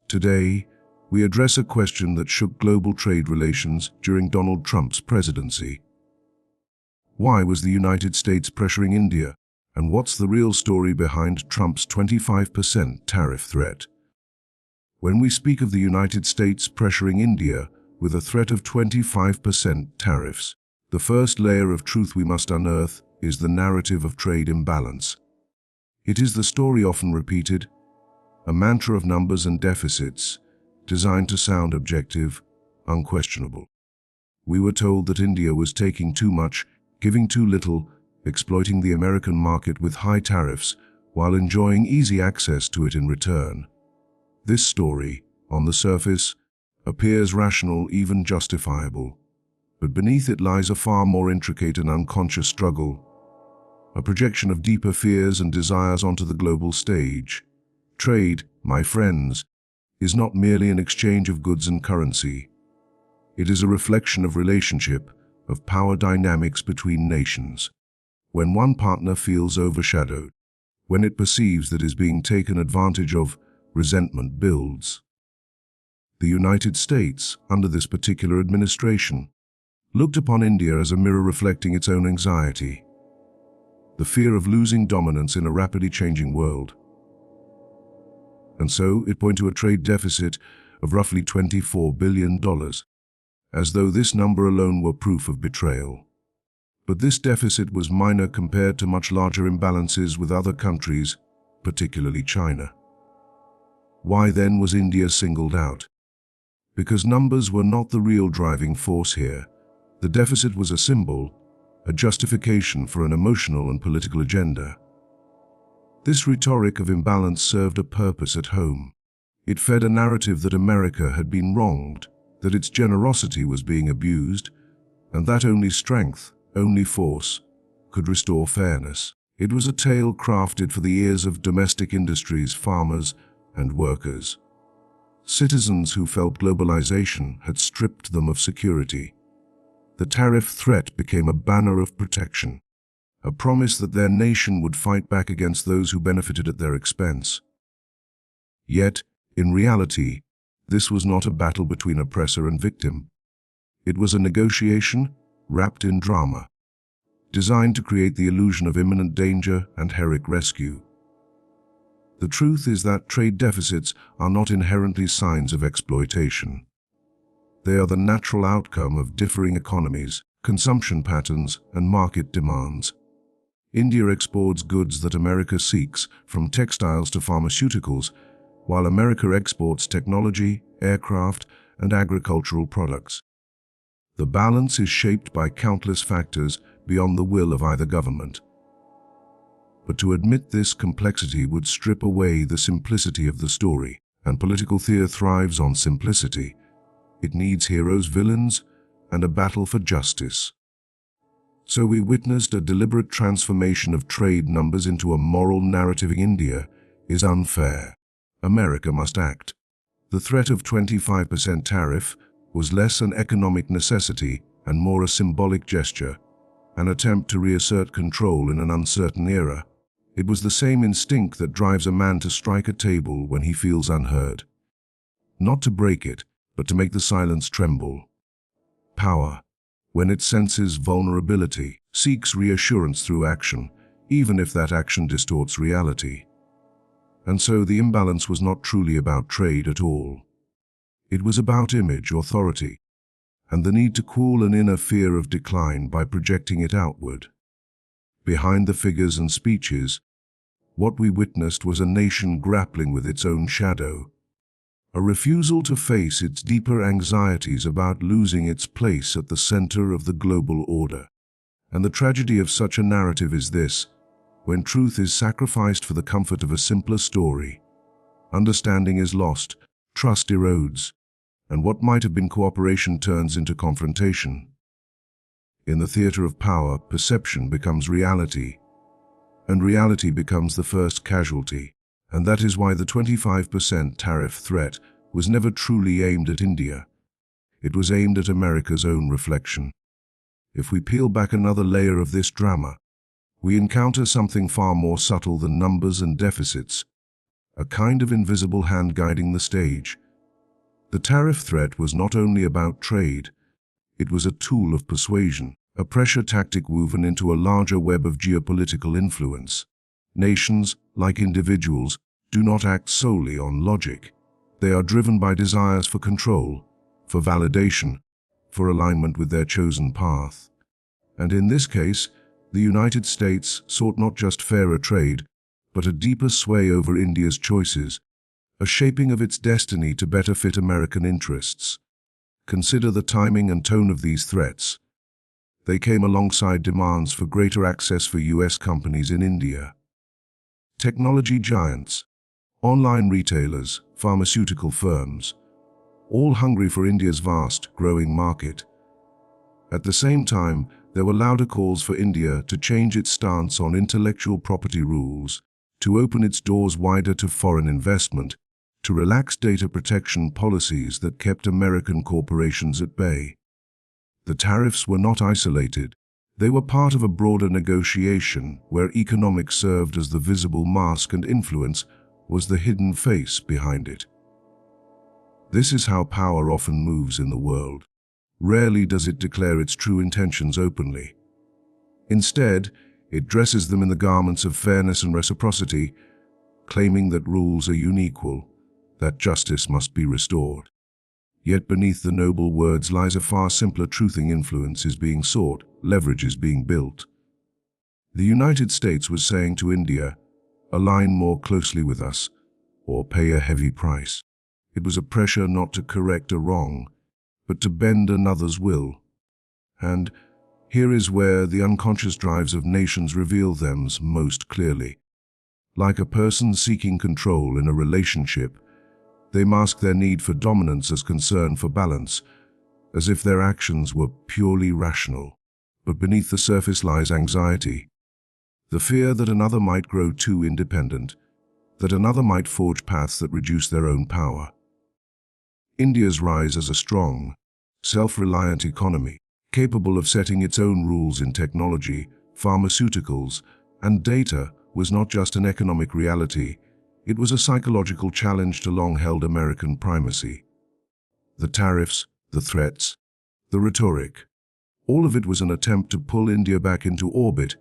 Today, we address a question that shook global trade relations during Donald Trump's presidency. Why was the United States pressuring India? And what's the real story behind Trump's 25% tariff threat? When we speak of the United States pressuring India with a threat of 25% tariffs, the first layer of truth we must unearth is the narrative of trade imbalance. It is the story often repeated, a mantra of numbers and deficits, designed to sound objective, unquestionable. We were told that India was taking too much, giving too little, exploiting the American market with high tariffs, while enjoying easy access to it in return. This story, on the surface, appears rational, even justifiable, but beneath it lies a far more intricate and unconscious struggle, a projection of deeper fears and desires onto the global stage. Trade, my friends, is not merely an exchange of goods and currency. It is a reflection of relationship, of power dynamics between nations. When one partner feels overshadowed, when it perceives that it is being taken advantage of, resentment builds. The United States, under this particular administration, looked upon India as a mirror reflecting its own anxiety, the fear of losing dominance in a rapidly changing world. And so it pointed to a trade deficit of roughly $24 billion, as though this number alone were proof of betrayal. But this deficit was minor compared to much larger imbalances with other countries, particularly China. Why then was India singled out? Because numbers were not the real driving force here. The deficit was a symbol, a justification for an emotional and political agenda. This rhetoric of imbalance served a purpose at home. It fed a narrative that America had been wronged, that its generosity was being abused, and that only strength, only force, could restore fairness. It was a tale crafted for the ears of domestic industries, farmers, and workers. Citizens who felt globalization had stripped them of security. The tariff threat became a banner of protection, a promise that their nation would fight back against those who benefited at their expense. Yet, in reality, this was not a battle between oppressor and victim. It was a negotiation wrapped in drama, designed to create the illusion of imminent danger and heroic rescue. The truth is that trade deficits are not inherently signs of exploitation. They are the natural outcome of differing economies, consumption patterns, and market demands. India exports goods that America seeks, from textiles to pharmaceuticals, while America exports technology, aircraft, and agricultural products. The balance is shaped by countless factors beyond the will of either government. But to admit this complexity would strip away the simplicity of the story, and political theater thrives on simplicity. It needs heroes, villains, and a battle for justice. So we witnessed a deliberate transformation of trade numbers into a moral narrative. India is unfair. America must act. The threat of 25% tariff was less an economic necessity and more a symbolic gesture, an attempt to reassert control in an uncertain era. It was the same instinct that drives a man to strike a table when he feels unheard. Not to break it, but to make the silence tremble. Power, when it senses vulnerability, seeks reassurance through action, even if that action distorts reality. And so the imbalance was not truly about trade at all. It was about image, authority, and the need to cool an inner fear of decline by projecting it outward. Behind the figures and speeches, what we witnessed was a nation grappling with its own shadow, a refusal to face its deeper anxieties about losing its place at the center of the global order. And the tragedy of such a narrative is this: when truth is sacrificed for the comfort of a simpler story, understanding is lost, trust erodes, and what might have been cooperation turns into confrontation. In the theater of power, perception becomes reality, and reality becomes the first casualty. And that is why the 25% tariff threat was never truly aimed at India. It was aimed at America's own reflection. If we peel back another layer of this drama, we encounter something far more subtle than numbers and deficits, a kind of invisible hand guiding the stage. The tariff threat was not only about trade, it was a tool of persuasion, a pressure tactic woven into a larger web of geopolitical influence. Nations, like individuals, do not act solely on logic. They are driven by desires for control, for validation, for alignment with their chosen path. And in this case, the United States sought not just fairer trade, but a deeper sway over India's choices, a shaping of its destiny to better fit American interests. Consider the timing and tone of these threats. They came alongside demands for greater access for US companies in India. Technology giants, online retailers, pharmaceutical firms, all hungry for India's vast, growing market. At the same time, there were louder calls for India to change its stance on intellectual property rules, to open its doors wider to foreign investment, to relax data protection policies that kept American corporations at bay. The tariffs were not isolated. They were part of a broader negotiation where economics served as the visible mask and influence was the hidden face behind it. This is how power often moves in the world. Rarely does it declare its true intentions openly. Instead, it dresses them in the garments of fairness and reciprocity, claiming that rules are unequal, that justice must be restored. Yet beneath the noble words lies a far simpler truthing: influence is being sought, leverage is being built. The United States was saying to India, align more closely with us, or pay a heavy price. It was a pressure not to correct a wrong, but to bend another's will. And here is where the unconscious drives of nations reveal themselves most clearly. Like a person seeking control in a relationship, they mask their need for dominance as concern for balance, as if their actions were purely rational. But beneath the surface lies anxiety, the fear that another might grow too independent, that another might forge paths that reduce their own power. India's rise as a strong, self-reliant economy, capable of setting its own rules in technology, pharmaceuticals, and data, was not just an economic reality, it was a psychological challenge to long-held American primacy. The tariffs, the threats, the rhetoric, all of it was an attempt to pull India back into orbit,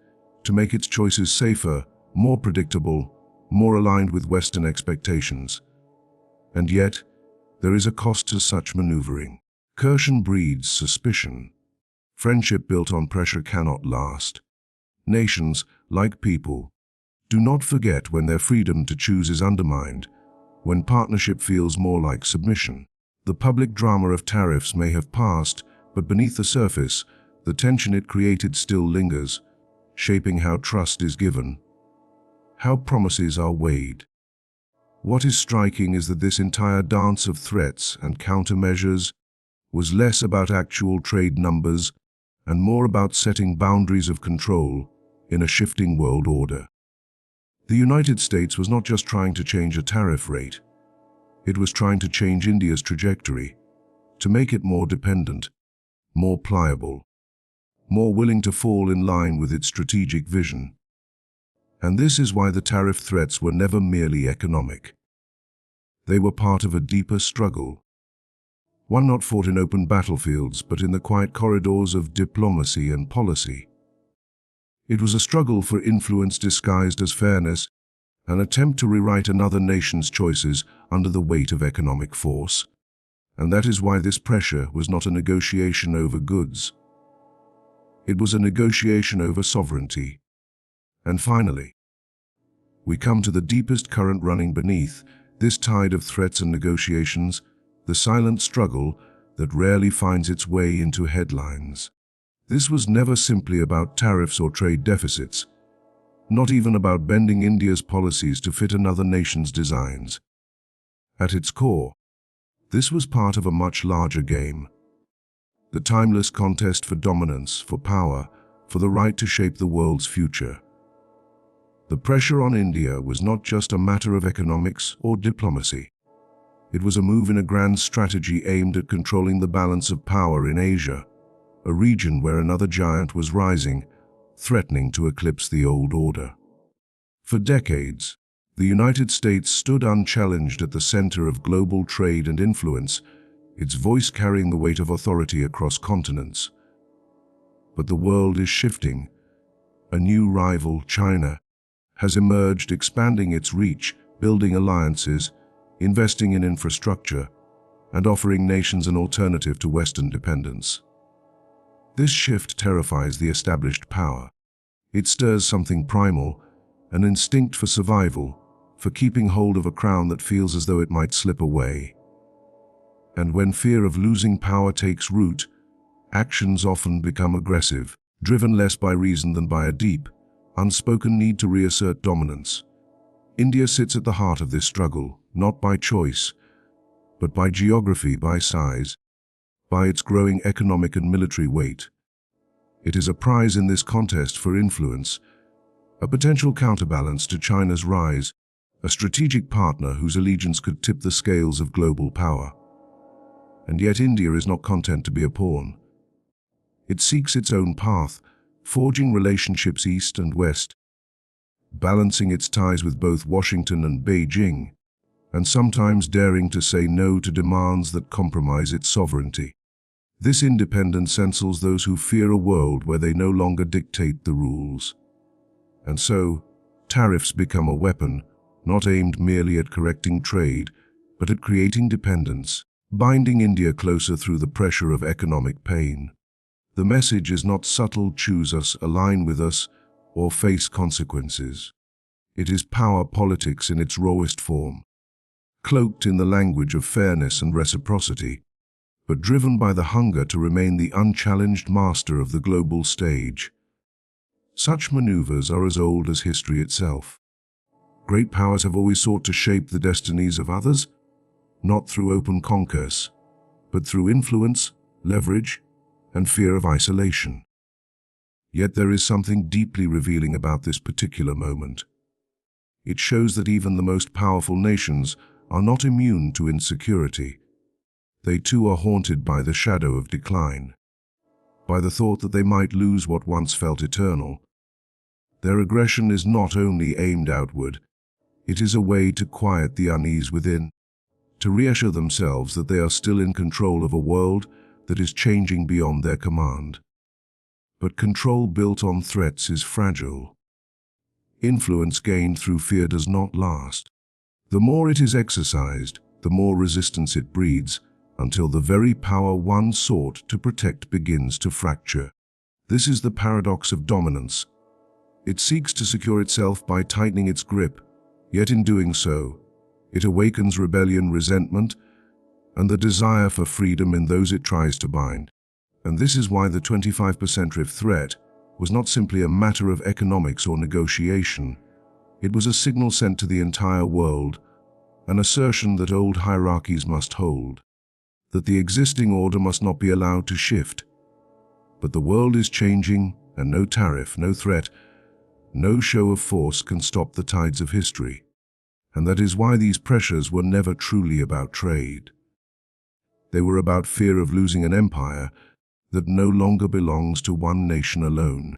to make its choices safer, more predictable, more aligned with Western expectations. And yet, there is a cost to such maneuvering. Caution breeds suspicion. Friendship built on pressure cannot last. Nations, like people, do not forget when their freedom to choose is undermined, when partnership feels more like submission. The public drama of tariffs may have passed, but beneath the surface, the tension it created still lingers, shaping how trust is given, how promises are weighed. What is striking is that this entire dance of threats and countermeasures was less about actual trade numbers and more about setting boundaries of control in a shifting world order. The United States was not just trying to change a tariff rate, it was trying to change India's trajectory, to make it more dependent, more pliable, more willing to fall in line with its strategic vision. And this is why the tariff threats were never merely economic. They were part of a deeper struggle, one not fought in open battlefields but in the quiet corridors of diplomacy and policy. It was a struggle for influence disguised as fairness, an attempt to rewrite another nation's choices under the weight of economic force. And that is why this pressure was not a negotiation over goods. It was a negotiation over sovereignty. And finally, we come to the deepest current running beneath this tide of threats and negotiations, the silent struggle that rarely finds its way into headlines. This was never simply about tariffs or trade deficits, not even about bending India's policies to fit another nation's designs. At its core, this was part of a much larger game. The timeless contest for dominance, for power, for the right to shape the world's future. The pressure on India was not just a matter of economics or diplomacy. It was a move in a grand strategy aimed at controlling the balance of power in Asia, a region where another giant was rising, threatening to eclipse the old order. For decades, The United States stood unchallenged at the center of global trade and influence, its voice carrying the weight of authority across continents. But the world is shifting. A new rival, China, has emerged, expanding its reach, building alliances, investing in infrastructure, and offering nations an alternative to Western dependence. This shift terrifies the established power. It stirs something primal, an instinct for survival, for keeping hold of a crown that feels as though it might slip away. And when fear of losing power takes root, actions often become aggressive, driven less by reason than by a deep, unspoken need to reassert dominance. India sits at the heart of this struggle, not by choice, but by geography, by size, by its growing economic and military weight. It is a prize in this contest for influence, a potential counterbalance to China's rise, a strategic partner whose allegiance could tip the scales of global power. And yet India is not content to be a pawn. It seeks its own path, forging relationships east and west, balancing its ties with both Washington and Beijing, and sometimes daring to say no to demands that compromise its sovereignty. This independence encircles those who fear a world where they no longer dictate the rules. And so, tariffs become a weapon, not aimed merely at correcting trade, but at creating dependence, binding India closer through the pressure of economic pain. The message is not subtle: choose us, align with us, or face consequences. It is power politics in its rawest form, cloaked in the language of fairness and reciprocity, but driven by the hunger to remain the unchallenged master of the global stage. Such maneuvers are as old as history itself. Great powers have always sought to shape the destinies of others, not through open conquest, but through influence, leverage, and fear of isolation. Yet there is something deeply revealing about this particular moment. It shows that even the most powerful nations are not immune to insecurity. They too are haunted by the shadow of decline, by the thought that they might lose what once felt eternal. Their aggression is not only aimed outward, it is a way to quiet the unease within, to reassure themselves that they are still in control of a world that is changing beyond their command. But control built on threats is fragile. Influence gained through fear does not last. The more it is exercised, the more resistance it breeds, until the very power one sought to protect begins to fracture. This is the paradox of dominance. It seeks to secure itself by tightening its grip, yet in doing so, it awakens rebellion, resentment, and the desire for freedom in those it tries to bind. And this is why the 25% tariff threat was not simply a matter of economics or negotiation. It was a signal sent to the entire world, an assertion that old hierarchies must hold, that the existing order must not be allowed to shift. But the world is changing, and no tariff, no threat, no show of force can stop the tides of history. And that is why these pressures were never truly about trade. They were about fear of losing an empire that no longer belongs to one nation alone.